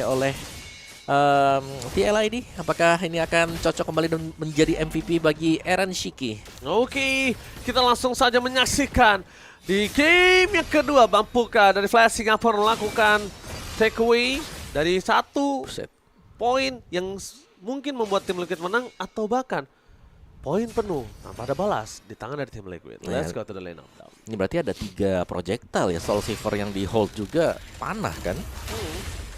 oleh TLID. Apakah ini akan cocok kembali dan menjadi MVP bagi Eren Shiki? Oke, kita langsung saja menyaksikan di game yang kedua. Mampukah dari Flash Singapura melakukan takeaway dari satu poin yang mungkin membuat tim Liquid menang, atau bahkan poin penuh tanpa ada balas di tangan dari tim Liquid. Let's go to the lane of down. Ini berarti ada 3 projectile ya. Soul Silver yang di hold juga panah kan.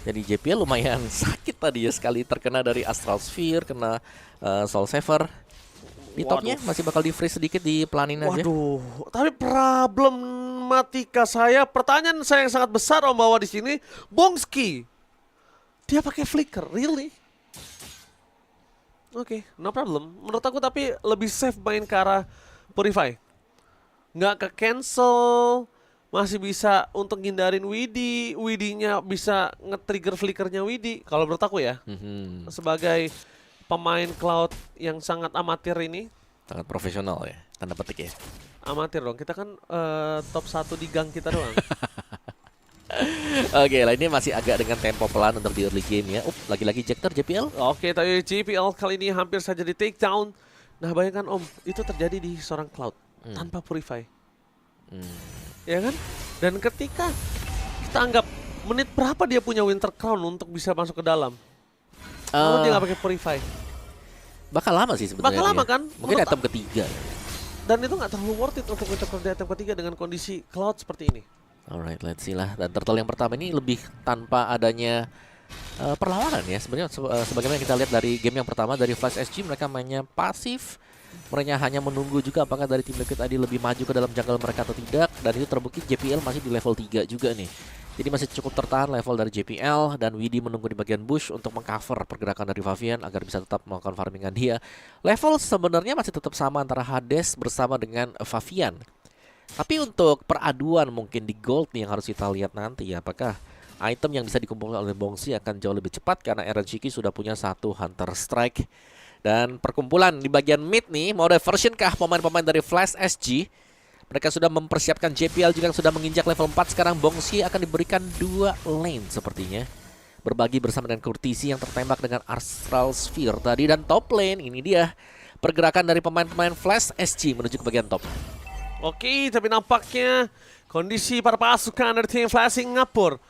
Jadi JPL lumayan sakit tadi ya, sekali terkena dari Astral Sphere, kena Soul Saver. Di topnya masih bakal di freeze sedikit, di pelanin aja. Waduh, tapi problematika saya, pertanyaan saya yang sangat besar Om bahwa di sini Bongski dia pakai flicker, really? Oke, no problem. Menurut aku tapi lebih safe main ke arah Purify. Nggak ke cancel, masih bisa untuk ngindarin Widdy. Widdy-nya bisa nge-trigger flickernya Widdy. Kalau menurut aku ya, sebagai pemain Cloud yang sangat amatir ini. Sangat profesional ya, tanda petik ya. Amatir dong, kita kan top 1 di gang kita doang. Oke lah, ini masih agak dengan tempo pelan untuk di early game ya. Lagi-lagi Jekter JPL. Oke, tapi JPL kali ini hampir saja di take down. Nah bayangkan Om, itu terjadi di seorang Cloud tanpa Purify. Ya kan? Dan ketika kita anggap menit berapa dia punya Winter Crown untuk bisa masuk ke dalam, kalau dia nggak pakai Purify, bakal lama sih sebenarnya. bakal lama kan? Mungkin item ketiga. Dan itu nggak terlalu worth it untuk Winter Crown di item ketiga dengan kondisi Cloud seperti ini. Alright, let's see lah. Dan turtle yang pertama ini lebih tanpa adanya perlawanan ya. Sebenarnya sebagaimana kita lihat dari game yang pertama dari Flash SG, mereka mainnya pasif. Mereka hanya menunggu juga apakah dari tim Liquid ID lebih maju ke dalam jungle mereka atau tidak. Dan itu terbukti JPL masih di level 3 juga nih. Jadi masih cukup tertahan level dari JPL. Dan Widdy menunggu di bagian bush untuk mengcover pergerakan dari Favian agar bisa tetap melakukan farmingan dia. Level sebenarnya masih tetap sama antara Hades bersama dengan Favian. Tapi untuk peraduan mungkin di gold nih yang harus kita lihat nanti ya. Apakah item yang bisa dikumpulkan oleh Bongsi akan jauh lebih cepat karena Eren Shiki sudah punya 1 Hunter Strike. Dan perkumpulan di bagian mid nih, mau diversion kah pemain-pemain dari Flash SG? Mereka sudah mempersiapkan JPL juga yang sudah menginjak level 4. Sekarang Bongsi akan diberikan 2 lane sepertinya. Berbagi bersama dengan Kurtisi yang tertembak dengan Astral Sphere tadi. Dan top lane, ini dia pergerakan dari pemain-pemain Flash SG menuju ke bagian top. Oke, tapi nampaknya kondisi para pasukan dari tim Flash Singapura,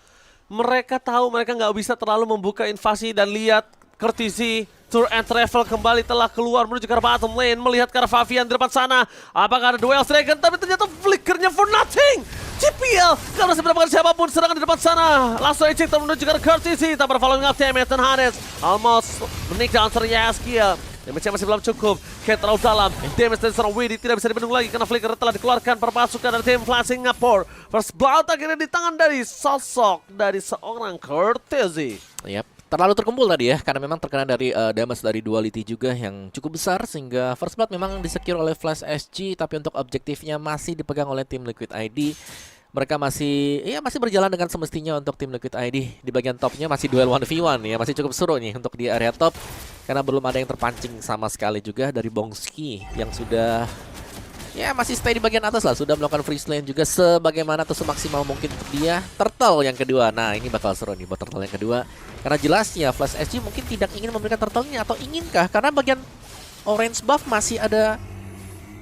mereka tahu mereka nggak bisa terlalu membuka invasi. Dan lihat Kurtisi Tour and Travel kembali telah keluar menuju ke arah bottom lane, melihat ke arah Favian di depan sana. Apakah ada duel dragon? Tapi ternyata flickernya for nothing. JPL kalau bisa mendapatkan siapapun serangan di depan sana. Langsung eject menuju ke arah Kurtisi tanpa following up damage, dan Hades almost menik down Yaskiel. Damage-nya masih belum cukup, Kate terlalu dalam. Damage dari seorang Widdy tidak bisa dibendung lagi karena flicker telah dikeluarkan per pasukan dari tim Flash Singapura. First blood akhirnya di tangan dari sosok dari seorang Kurtisi. Yap, terlalu terkumpul tadi ya, karena memang terkena dari damage dari duality juga yang cukup besar. Sehingga first blood memang disecure oleh Flash SG, tapi untuk objektifnya masih dipegang oleh tim Liquid ID. Mereka masih berjalan dengan semestinya untuk tim Liquid ID. Di bagian topnya masih duel 1v1 ya, masih cukup seru nih untuk di area top. Karena belum ada yang terpancing sama sekali juga dari Bongski yang sudah masih stay di bagian atas lah. Sudah melakukan free lane juga sebagaimana atau semaksimal mungkin untuk dia. Turtle yang kedua, nah ini bakal seru nih buat Turtle yang kedua. Karena jelasnya Flash SG mungkin tidak ingin memberikan Turtle-nya, atau inginkah? Karena bagian orange buff masih ada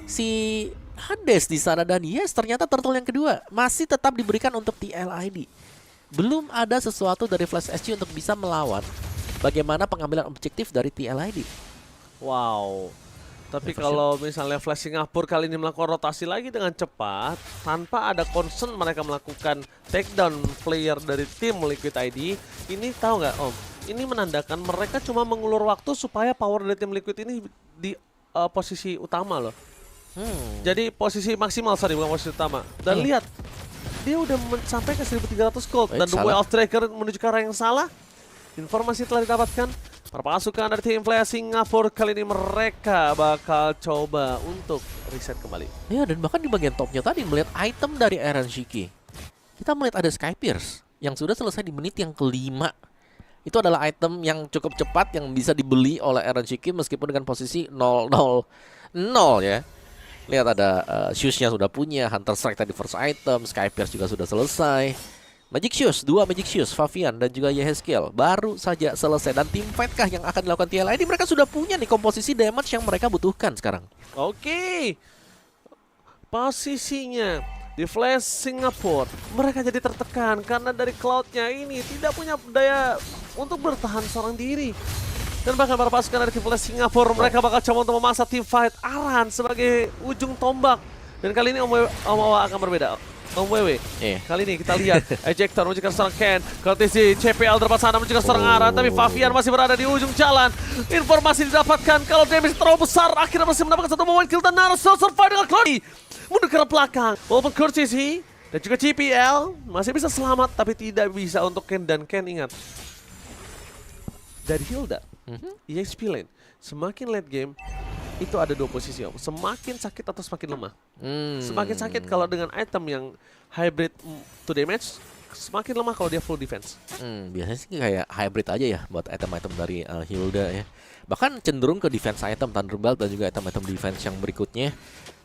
si Hades di sana. Dan yes, ternyata Turtle yang kedua masih tetap diberikan untuk TLID. Belum ada sesuatu dari Flash SG untuk bisa melawan bagaimana pengambilan objektif dari TLID. Wow. Tapi kalau misalnya Flash Singapura kali ini melakukan rotasi lagi dengan cepat, tanpa ada concern mereka melakukan takedown player dari tim Liquid ID, ini tahu nggak Om? Ini menandakan mereka cuma mengulur waktu supaya power dari tim Liquid ini di posisi utama loh. Jadi posisi maksimal, bukan posisi utama. Dan lihat, dia udah sampai ke 1300 gold. Dan The Way of Tracker menuju ke arah yang salah. Informasi telah didapatkan. Perpasukan dari tim Flash Singapura kali ini mereka bakal coba untuk reset kembali. Ya, dan bahkan di bagian topnya tadi melihat item dari Eren Shiki. Kita melihat ada Sky Pierce yang sudah selesai di menit yang kelima. Itu adalah item yang cukup cepat yang bisa dibeli oleh Eren Shiki meskipun dengan posisi 0-0-0 ya. Lihat ada shoes-nya sudah punya, Hunter Strike tadi first item, Sky Pierce juga sudah selesai. Magic Shoes, 2 Magic Shoes, Favian dan juga Yehezkiel baru saja selesai. Dan tim fight kah yang akan dilakukan TLID? Mereka sudah punya nih komposisi damage yang mereka butuhkan sekarang. Oke. Posisinya di Flash Singapore, mereka jadi tertekan karena dari Cloud-nya ini tidak punya daya untuk bertahan seorang diri. Dan bahkan para pasukan dari tim Flash Singapore, mereka bakal coba untuk memaksa tim fight Aran sebagai ujung tombak. Dan kali ini Om Wawa akan berbeda. Om Wewe, kali ini kita lihat Ejector menunjukkan seorang Ken, Courtesy, CPL depan sana menunjukkan seorang Aran, tapi Favian masih berada di ujung jalan. Informasi didapatkan kalau damage terlalu besar, akhirnya masih mendapatkan satu momen kill dan Naruto survive dengan Cloudy mundur ke belakang. Walaupun Courtesy dan juga CPL masih bisa selamat, tapi tidak bisa untuk Ken. Dan Ken ingat, dari Hilda, EXP lane, semakin late game, itu ada 2 posisi Om. Semakin sakit atau semakin lemah. Semakin sakit kalau dengan item yang hybrid to damage, semakin lemah kalau dia full defense. Biasanya sih kayak hybrid aja ya buat item-item dari Hilda ya. Bahkan cenderung ke defense item Thunderbolt dan juga item-item defense yang berikutnya.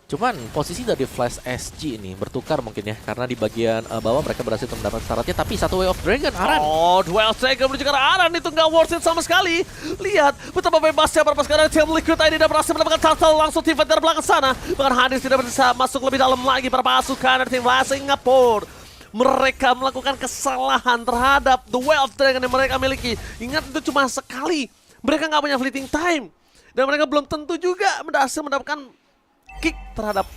Cuman posisi dari Flash SG ini bertukar mungkin ya, karena di bagian bawah mereka berhasil mendapat syaratnya, tapi satu Way of Dragon Aran. Oh, Duel Dragon menuju ke arah Aran itu nggak worth it sama sekali. Lihat betapa bebasnya para pasukan tim Liquid ID dan berhasil mendapatkan turtle langsung tim fight dari belakang sana. Bahkan Hadis tidak bisa masuk lebih dalam lagi para pasukan dari tim Singapore. Mereka melakukan kesalahan terhadap The Way of Dragon yang mereka miliki. Ingat, itu cuma sekali. Mereka nggak punya fleeting time. Dan mereka belum tentu juga berhasil mendapatkan kick terhadap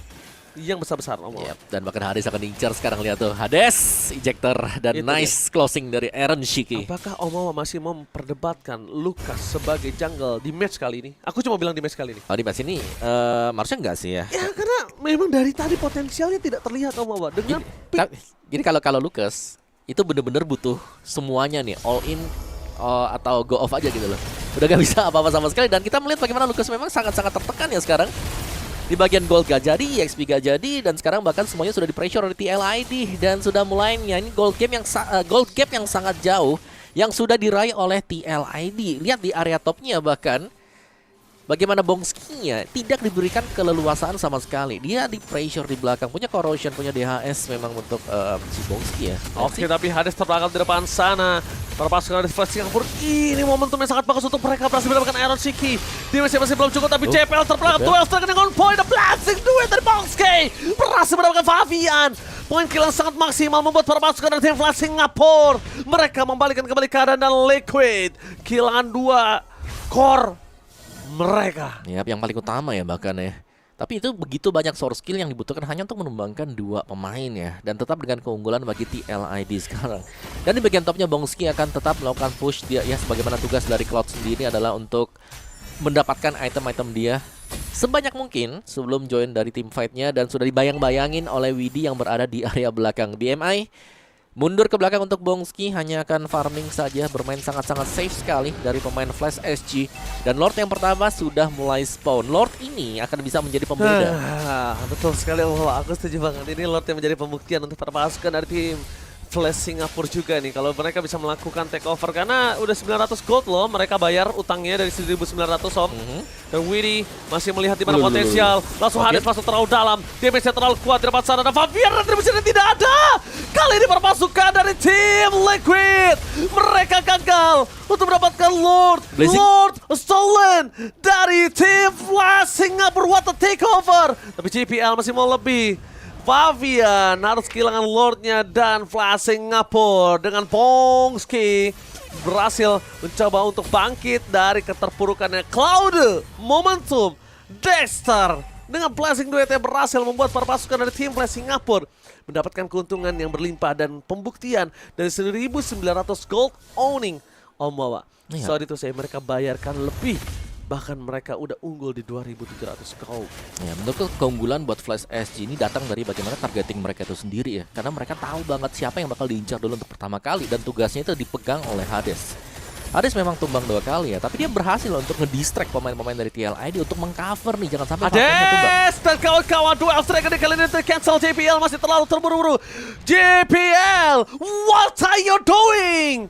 yang besar-besar. Dan bahkan Hades akan diincar sekarang, lihat tuh. Hades, ejector, dan itu nice closing dari Aaron Shiki. Apakah Omawa masih mau memperdebatkan Lucas sebagai jungle di match kali ini? Aku cuma bilang di match kali ini. Oh, di match ini harusnya enggak sih ya. Ya karena memang dari tadi potensialnya tidak terlihat Omawa. Dengan Jadi kalau Lucas itu bener-bener butuh semuanya nih, all in atau go off aja gitu loh. Udah gak bisa apa-apa sama sekali. Dan kita melihat bagaimana Lucas memang sangat-sangat tertekan ya sekarang. Di bagian gold gak jadi, EXP gak jadi, dan sekarang bahkan semuanya sudah di pressure oleh TLID dan sudah mulai ini gold gap yang sangat jauh yang sudah diraih oleh TLID. Lihat di area topnya bahkan bagaimana Bongski-nya tidak diberikan keleluasaan sama sekali. Dia di pressure di belakang, punya corrosion, punya DHS memang untuk si Bongski ya. Oke, tapi Hades terbelakang di depan sana. Para pasukan dari Flash Singapore, ini momentum yang sangat bagus untuk mereka berhasil mendapatkan Iron Shiki. Dia masih belum cukup, tapi CPL terbelakang. Duel Dragon on point, the blasting duet dari Bongski berhasil mendapatkan Favian. Poin kill yang sangat maksimal membuat para pasukan dari tim Flash Singapore mereka membalikkan kembali keadaan, dan Liquid kehilangan 2 core mereka. Ya, yang paling utama ya bahkan ya. Tapi itu begitu banyak source skill yang dibutuhkan hanya untuk menumbangkan 2 pemain ya. Dan tetap dengan keunggulan bagi TLID sekarang. Dan di bagian topnya Bongski akan tetap melakukan push dia ya, sebagaimana tugas dari Cloud sendiri adalah untuk mendapatkan item-item dia sebanyak mungkin sebelum join dari tim fight-nya. Dan sudah dibayang-bayangin oleh Widi yang berada di area belakang. BMI mundur ke belakang untuk Bongski, hanya akan farming saja, bermain sangat-sangat safe sekali dari pemain Flash SG. Dan Lord yang pertama sudah mulai spawn. Lord ini akan bisa menjadi pembeda. Betul sekali, aku setuju banget. Ini Lord yang menjadi pembuktian untuk para pasukan dari tim Flash Singapore juga nih, kalau mereka bisa melakukan takeover, karena udah 900 gold loh mereka bayar utangnya dari 1900 Om. Dan Widi masih melihat di mana potensial. Langsung Hades masuk terlalu dalam, damage-nya terlalu kuat di depan sana, dan Favian retribusinya tidak ada. Kali ini para pasukan dari tim Liquid mereka gagal untuk mendapatkan Lord stolen dari tim Flash Singapore. What a takeover. Tapi GPL masih mau lebih. Favian harus kehilangan Lordnya, dan Flash Singapore dengan Bongski berhasil mencoba untuk bangkit dari keterpurukannya. Cloud, momentum, Dexter dengan blessing duetnya berhasil membuat para pasukan dari tim Flash Singapore mendapatkan keuntungan yang berlimpah dan pembuktian dari 1900 gold owning Omawa. Sorry itu saya, mereka bayarkan lebih. Bahkan mereka udah unggul di 2.700 gold. Ya, menurutku keunggulan buat Flash SG ini datang dari bagaimana targeting mereka itu sendiri ya. Karena mereka tahu banget siapa yang bakal diincar dulu untuk pertama kali, dan tugasnya itu dipegang oleh Hades. Hades memang tumbang 2 kali ya, tapi dia berhasil untuk ngedistract pemain-pemain dari TLID untuk mengcover nih, jangan sampai Hades tumbang. Dan kawan-kawan, Duel Dragon kali ini tercancel. JPL masih terlalu terburu-buru. JPL, what are you doing?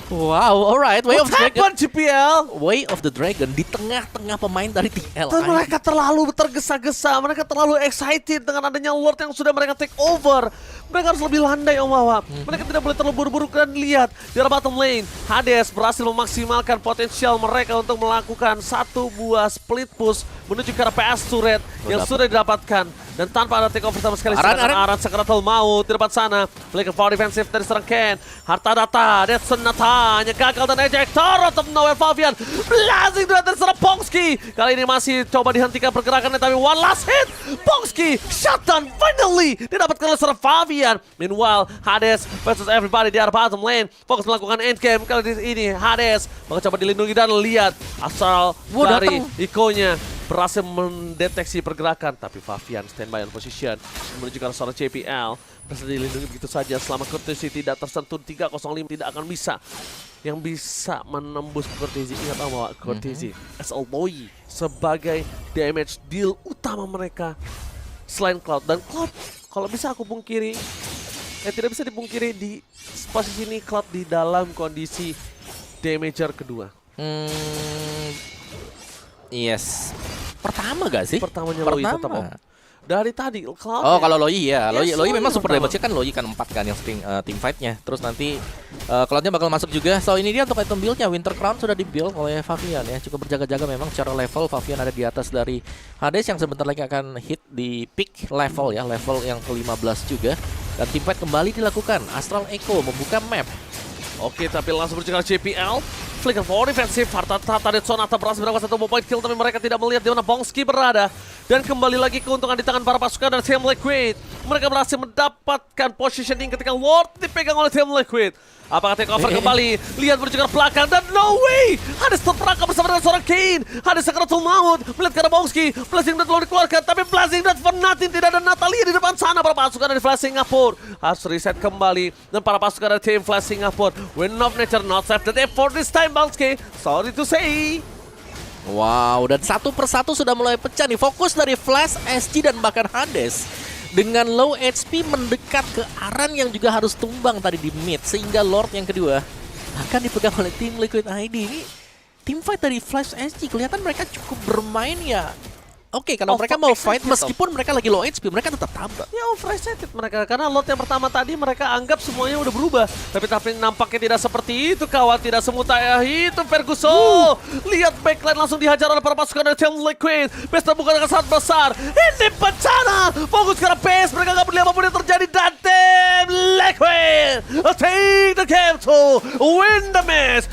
Wow, alright. Way of What the Dragon. happened GPL? Way of the Dragon di tengah-tengah pemain dari TL. Dan mereka terlalu tergesa-gesa, mereka terlalu excited dengan adanya Lord yang sudah mereka take over. Mereka harus lebih landai Om Wawa. Mereka tidak boleh terlalu buru-buru. Dan lihat di arah bottom lane, Hades berhasil memaksimalkan potensial mereka untuk melakukan satu buah split push menuju ke arah PS turret yang sudah didapatkan. Dan tanpa ada take over sama sekali, Aran Sakratul mau di depan sana. Balik ke power defensif dari serang Ken. Harta data, Detson Natanya gagal dan ejector untuk Noel Fabian. Blazing dari serang Pongski. Kali ini masih coba dihentikan pergerakannya, tapi one last hit. Pongski shutdown finally didapatkan oleh serang Fabian. Meanwhile, Hades versus everybody di arah bottom lane. Fokus melakukan endgame. Kali ini Hades bakal coba dilindungi dan lihat asal dari Ikonya berhasil mendeteksi pergerakan, tapi Fabian standby on position menuju ke arah seorang JPL. Berhasil dilindungi begitu saja selama Courtesy tidak tersentuh. 305 tidak akan bisa yang bisa menembus Courtesy. Ingat bahwa Courtesy as alloy sebagai damage deal utama mereka selain Cloud. Dan Cloud kalau bisa aku pungkiri, tidak bisa dipungkiri di posisi ini Cloud di dalam kondisi damager kedua. Yes. Pertama gak sih? Pertamanya Loi tetap Om. Dari tadi Cloud. Oh, kalau Loi ya. Yes, Loi memang Loi super pertama. damage kan Loi kan 4 kan yang sering team fight-nya. Terus nanti Cloud-nya bakal masuk juga. So ini dia untuk item build-nya. Winter Crown sudah di-build oleh Fabian ya. Cukup berjaga-jaga memang secara level. Fabian ada di atas dari Hades yang sebentar lagi akan hit di peak level ya. Level yang ke-15 juga. Dan team fight kembali dilakukan. Astral Echo membuka map. Oke, tapi langsung berjalan JPL. Flicker for defensif, Harta Tata Sonata berhasil mendapatkan satu point kill, tapi mereka tidak melihat di mana Pongski berada. Dan kembali lagi keuntungan di tangan para pasukan dari Team Liquid. Mereka berhasil mendapatkan positioning ketika Lord dipegang oleh Team Liquid. Apakah take over kembali? Lihat menuju ke belakang dan no way! Hades terperangkap bersama dengan seorang Kane. Hades Sakratul Maut melihat ke arah Pongski. Blazing Dart belum dikeluarkan, tapi Blazing Dart Fnatic tidak ada Natalia di depan sana. Para pasukan dari Flash Singapore harus reset kembali. Dan para pasukan dari Team Flash Singapore, Wind of Nature not save the day for this time, Pongski. Sorry to say. Wow, dan satu persatu sudah mulai pecah nih. Fokus dari Flash, SG, dan bahkan Hades. Dengan low HP mendekat ke Aran yang juga harus tumbang tadi di mid. Sehingga Lord yang kedua akan dipegang oleh tim Liquid ID. Ini tim fight dari Flash, SG. Kelihatan mereka cukup bermain ya. Oke, kalau mereka mau fight meskipun mereka lagi low HP, mereka tetap tabrak. Ya overexcited mereka, karena lot yang pertama tadi mereka anggap semuanya udah berubah. Tapi nampaknya tidak seperti itu kawan, tidak semutah itu Ferguson. Lihat backline langsung dihajar oleh para pasukan dari Team Liquid. Pesta bukan dengan sangat besar. Ini bencana. Fokus ke arah base, mereka nggak peduli apapun yang terjadi. Dan Team Liquid take the game to win the match.